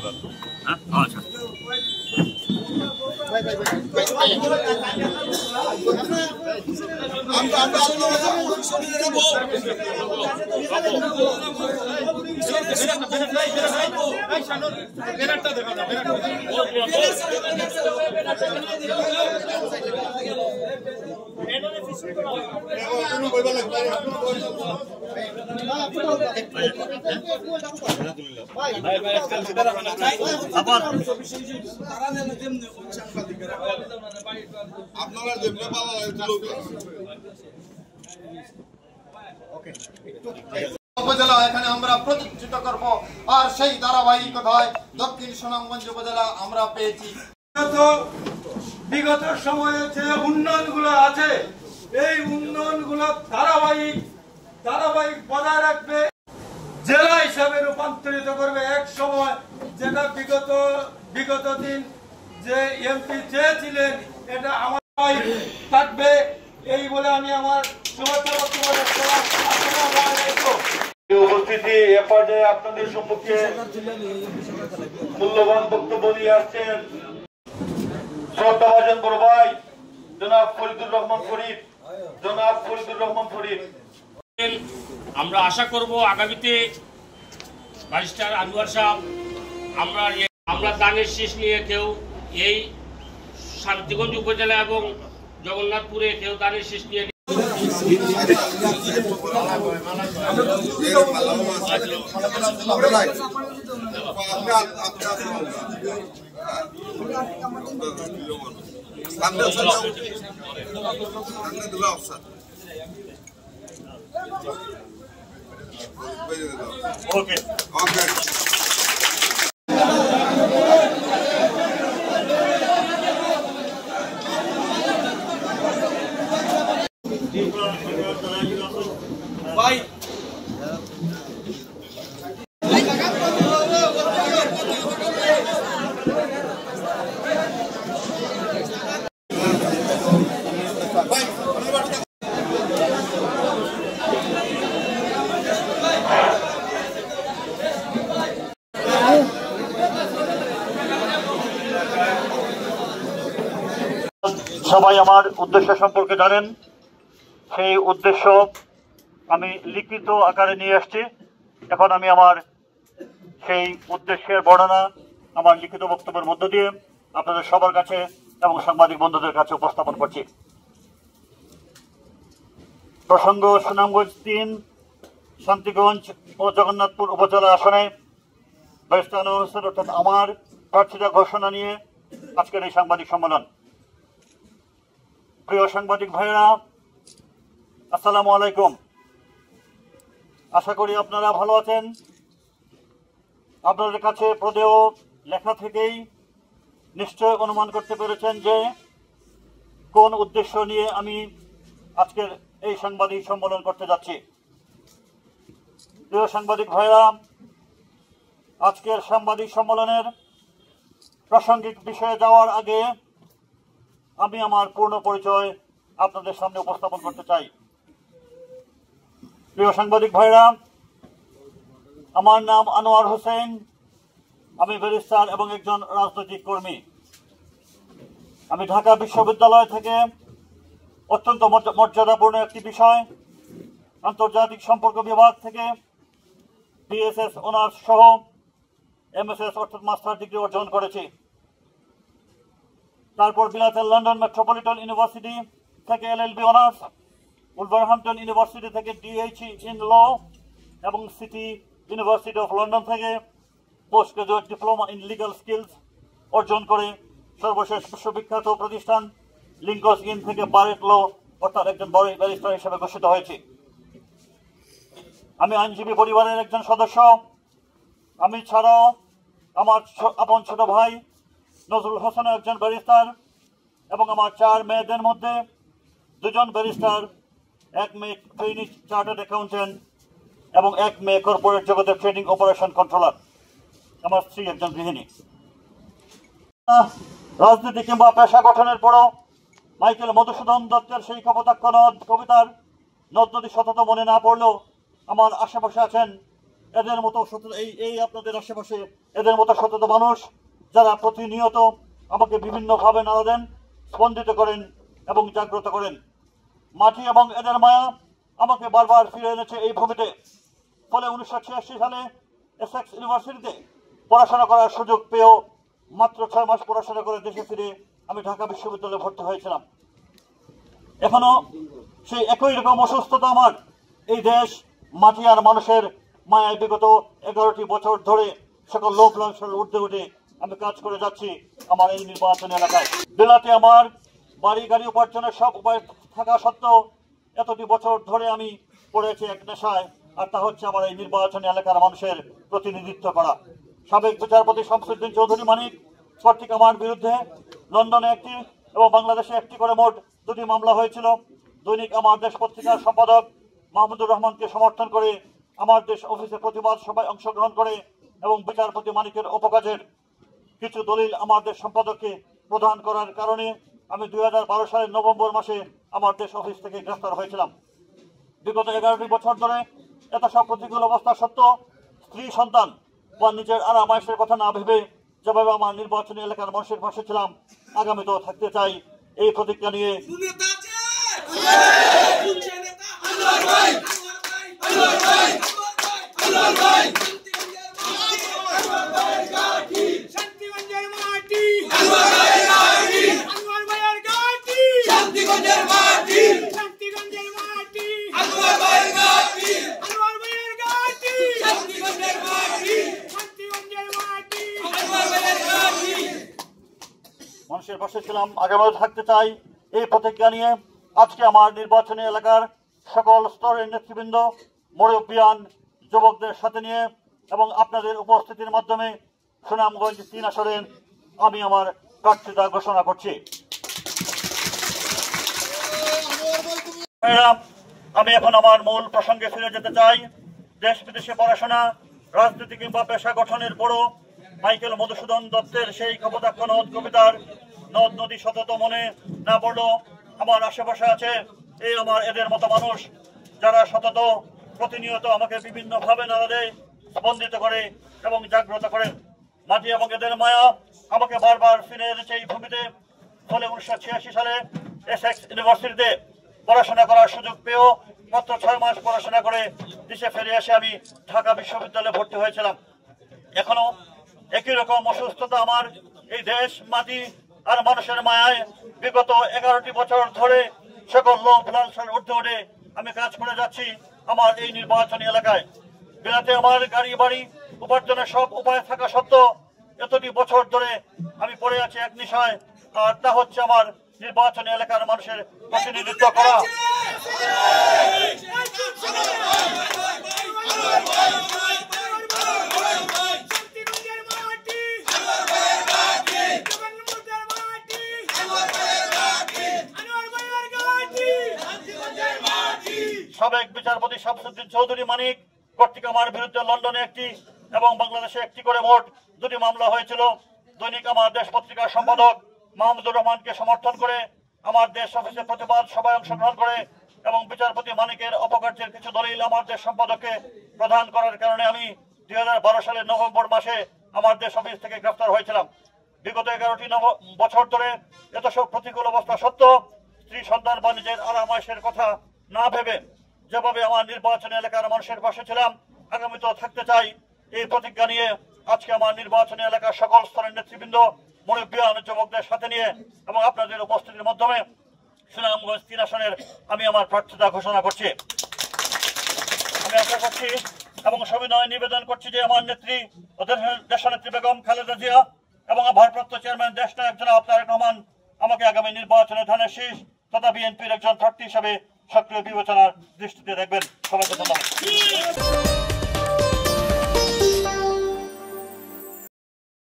আচ্ছা উপজেলা এখানে আমরা প্রতিষ্ঠিত করব আর সেই ধারাবাহিকতায় দক্ষিণ সুনামগঞ্জ উপজেলা আমরা পেয়েছি। বিগত সময়ে যে উন্নয়নগুলো আছে এই উন্নয়নগুলো ধারাবাহিক বজায় রাখবে, জেলা হিসাবে রূপান্তরিত করবে। এক সময় যেটা বিগত দিন যে এমপি চেয়েছিলেন এটা আমার থাকবে, এই বলে আমি আমার শুভেচ্ছা বক্তব্য উপস্থিতি এ পর্যায়ে আপনাদের সম্মুখে মূল্যবান বক্তব্য নিয়ে আসছেন শ্রদ্ধাভাজন বড় ভাই জনাব ফরিদুর রহমান ফরিদ। আমরা আশা করব আগামীতে ব্যারিস্টার আনোয়ার সাহেব আমরা দানের শীষ নিয়ে কেউ এই শান্তিগঞ্জ উপজেলা এবং জগন্নাথপুরে কেউ দানের শীষ নিয়ে Okay. Bye. সবাই আমার উদ্দেশ্য সম্পর্কে জানেন, সেই উদ্দেশ্য আমি লিখিত আকারে নিয়ে আসছি। এখন আমি আমার সেই উদ্দেশ্যের বর্ণনা আমার লিখিত বক্তব্যের মধ্য দিয়ে আপনাদের সবার কাছে এবং সাংবাদিক বন্ধুদের কাছে উপস্থাপন করছি। প্রসঙ্গ সুনামগঞ্জ 3, শান্তিগঞ্জ ও জগন্নাথপুর উপজেলা আসনে ব্যারিস্টার আনোয়ার হোসেন অর্থাৎ আমার প্রার্থিতা ঘোষণা নিয়ে আজকের এই সাংবাদিক সম্মেলন। প্রিয় সাংবাদিক ভাইরা, আসসালামু আলাইকুম। আশা করি আপনারা ভালো আছেন। আপনাদের কাছে পদেও লেখা থেকেই নিশ্চয় অনুমান করতে পেরেছেন যে কোন উদ্দেশ্য নিয়ে আমি আজকের এই সাংবাদিক সম্মেলন করতে যাচ্ছি। প্রিয় সাংবাদিক ভাইরা, আজকের সাংবাদিক সম্মেলনের প্রাসঙ্গিক বিষয়ে যাওয়ার আগে আমি আমার পূর্ণ পরিচয় আপনাদের সামনে উপস্থাপন করতে চাই। প্রিয় সাংবাদিক ভাইরা, আমার নাম আনোয়ার হোসেন। আমি ব্যারিস্টার এবং একজন রাজনৈতিক কর্মী। আমি ঢাকা বিশ্ববিদ্যালয় থেকে অত্যন্ত মর্যাদাপূর্ণ একটি বিষয় আন্তর্জাতিক সম্পর্ক বিভাগ থেকে বিএসএস অনার্স সহ এমএসএস অর্থাৎ মাস্টার ডিগ্রি অর্জন করেছি। তারপর বিলাতের লন্ডন মেট্রোপলিটন ইউনিভার্সিটি থেকে এলএলবি অনার্স, উলভারহ্যাম্পটন ইউনিভার্সিটি থেকে ডিএইচই ইন ল এবং সিটি ইউনিভার্সিটি অফ লন্ডন থেকে post graduate diploma in legal skills অর্জন করে সর্বশেষ বিশ্ববিখ্যাত প্রতিষ্ঠান লিঙ্কস ইন থেকে বারেট ল অর্থাৎ একজন বড় ব্যারিস্টার হিসেবে ঘোষিত হয়েছি। আমি আইনজীবী পরিবারের একজন সদস্য। আমি ছাড়াও আমার আপন ছোট ভাই নজরুল হোসেনও একজন ব্যারিস্টার এবং আমার 4 মেয়েদের মধ্যে 2 জন ব্যারিস্টার, 1 মেয়ে ট্রেনি চার্টার্ড অ্যাকাউন্টেন্ট এবং 1 মেয়ে কর্পোরেট জগতের ট্রেনিং অপারেশন কন্ট্রোলার। আমার স্ত্রী একজন গৃহিণী। রাজনীতি কিংবা পেশা গঠনের পরও মাইকেল মধুসূদন দত্তের সেই কপোতাক্ষ নদ কবিতার নদ নদী শতত মনে না পড়লেও আমার আশেপাশে আছেন এদের মতো এই আপনাদের আশেপাশে এদের মতো শত মানুষ যারা প্রতিনিয়ত আমাকে বিভিন্নভাবে নাড়া দেন, স্পন্দিত করেন এবং জাগ্রত করেন। মাটি এবং এদের মায়া আমাকে বারবার ফিরে এনেছে এই ভূমিতে। ফলে 1986 সালে এসেক্স ইউনিভার্সিটিতে পড়াশোনা করার সুযোগ পেয়েও মাত্র 6 মাস পড়াশোনা করে দেশে ফিরে আমি ঢাকা বিশ্ববিদ্যালয়ে ভর্তি হয়েছিলাম। এখনো সেই একই রকম অসুস্থতা আমার। এই দেশ মাটি আর মানুষের মায়ায় বিগত 11টি বছর ধরে সকল লোক লালসার ঊর্ধ্বে উঠে আমি কাজ করে যাচ্ছি আমার এই নির্বাচনী এলাকায়। বিলাতে আমার বাড়ি গাড়ি উপার্জনের সব উপায় থাকা সত্ত্বেও এতটি বছর ধরে আমি পড়েছি এক নেশায়, আর তা হচ্ছে আমার এই নির্বাচনী এলাকার মানুষের প্রতিনিধিত্ব করা। সাবেক বিচারপতি শামসুদ্দিন চৌধুরী মানিক কর্তৃক আমার বিরুদ্ধে লন্ডনে একটি এবং বাংলাদেশে একটি করে মোট 2টি মামলা হয়েছিল। দৈনিক আমার দেশ পত্রিকার সম্পাদক মাহমুদুর রহমানকে সমর্থন করে আমার দেশ অফিসে প্রতিবাদ সভায় অংশগ্রহণ করে এবং বিচারপতি মানিকের অপকাজের কিছু দলিল আমার দেশ সম্পাদককে প্রদান করার কারণে আমি 2012 সালের নভেম্বর মাসে আমার দেশ অফিস থেকে গ্রেফতার হয়েছিলাম। বিগত 11টি বছর ধরে এত সব প্রতিকূল অবস্থা সত্ত্বেও স্ত্রী সন্তান বা নিজের আরামায়েশের কথা না ভেবে যেভাবে আমার নির্বাচনী এলাকার মানুষের পাশে ছিলাম, আগামীতেও থাকতে চাই এই প্রতিজ্ঞা নিয়ে। মানুষের পাশে ছিলাম, আগামীও থাকতে চাই এই প্রতিজ্ঞা নিয়ে আজকে আমার নির্বাচনী এলাকার সকল স্তরের নেতৃবৃন্দ, মুরব্বিয়ান, যুবকদের সাথে নিয়ে এবং আপনাদের উপস্থিতির মাধ্যমে সুনামগঞ্জ 3 আসনে আমি আমার প্রার্থিতা ঘোষণা করছি। আমি এখন আমার মূল প্রসঙ্গে ফিরে যেতে চাই। দেশ বিদেশে পড়াশোনা, রাজনীতি কিংবা পেশা গঠনের বড় মাইকেল মধুসূদন দত্তের সেই কপোতাক্ষ নদ কবিতার নদ নদী শতত মনে না পড়লো আমার আশেপাশে আছে এই আমার এদের মতো মানুষ যারা সতত প্রতিনিয়ত আমাকে বিভিন্নভাবে নাড়া দেয়, স্পন্দিত করে এবং জাগ্রত করে। মাটি এবং এদের মায়া আমাকে বারবার ফিরে এনেছে এই ভূমিতে। ফলে 1986 সালে এসেক্স ইউনিভার্সিটিতে পড়াশোনা করার সুযোগ পেয়েও মাত্র 6 মাস পড়াশোনা করে দেশে ফিরে এসে আমি ঢাকা বিশ্ববিদ্যালয়ে ভর্তি হয়েছিলাম। এখনো একই রকম অসুস্থতা আমার। এই দেশ মাটি আর মানুষের মায়ায় বিগত 11টি বছর ধরে সকল লোক লালসার ঊর্ধ্বে উঠে আমি কাজ করে যাচ্ছি আমার এই নির্বাচনী এলাকায়। বিলাতে আমার গাড়ি বাড়ি উপার্জনের সব উপায় থাকা সত্ত্বেও এতটি বছর ধরে আমি পড়ে আছি এক নেশায়, আর তা হচ্ছে আমার নির্বাচনী এলাকার মানুষের প্রতিনিধিত্ব করা। সাবেক বিচারপতি শামসুদ্দিন চৌধুরী মানিক কর্তৃক আমার বিরুদ্ধে লন্ডনে একটি এবং বাংলাদেশে একটি করে মোট 2টি মামলা হয়েছিল। দৈনিক আমার দেশ পত্রিকার সম্পাদক মাহমুদুর রহমানকে সমর্থন করে আমার দেশ অফিসে প্রতিবাদ সভায় অংশগ্রহণ করে এবং বিচারপতি মানিকের অপকার্যের কিছু দলিল আমার দেশ সম্পাদককে প্রদান করার কারণে আমি 2012 সালের নভেম্বর মাসে আমার দেশ অফিস থেকে গ্রেফতার হয়েছিলাম। বিগত 11টি বছর ধরে এত সব প্রতিকূল অবস্থা সত্ত্বেও স্ত্রী সন্তান বা নিজের আরামায়েশের কথা না ভেবে যেভাবে আমার নির্বাচনী এলাকার মানুষের পাশে ছিলাম, আগামীতেও থাকতে চাই এই প্রতিজ্ঞা নিয়ে আজকে আমার নির্বাচনী এলাকার সকল স্তরের নেতৃবৃন্দ, মুরব্বিয়ান, যুবকদের সাথে নিয়ে এবং আপনাদের উপস্থিতির মাধ্যমে সুনামগঞ্জ 3 আসনের আমি আমার প্রার্থিতা ঘোষণা করছি। আমি আশা করছি এবং সবিনয় নিবেদন করছি যে আমার নেত্রী ও দেশনেত্রী বেগম খালেদা জিয়া এবং ভারপ্রাপ্ত চেয়ারম্যান দেশনায়ক জনাব তারেক রহমান আমাকে আগামী নির্বাচনে ধানের শীষ তথা বিএনপির একজন প্রার্থী হিসেবে সক্রিয় বিবেচনার দৃষ্টিতে দেখবেন। সবাইকে ধন্যবাদ।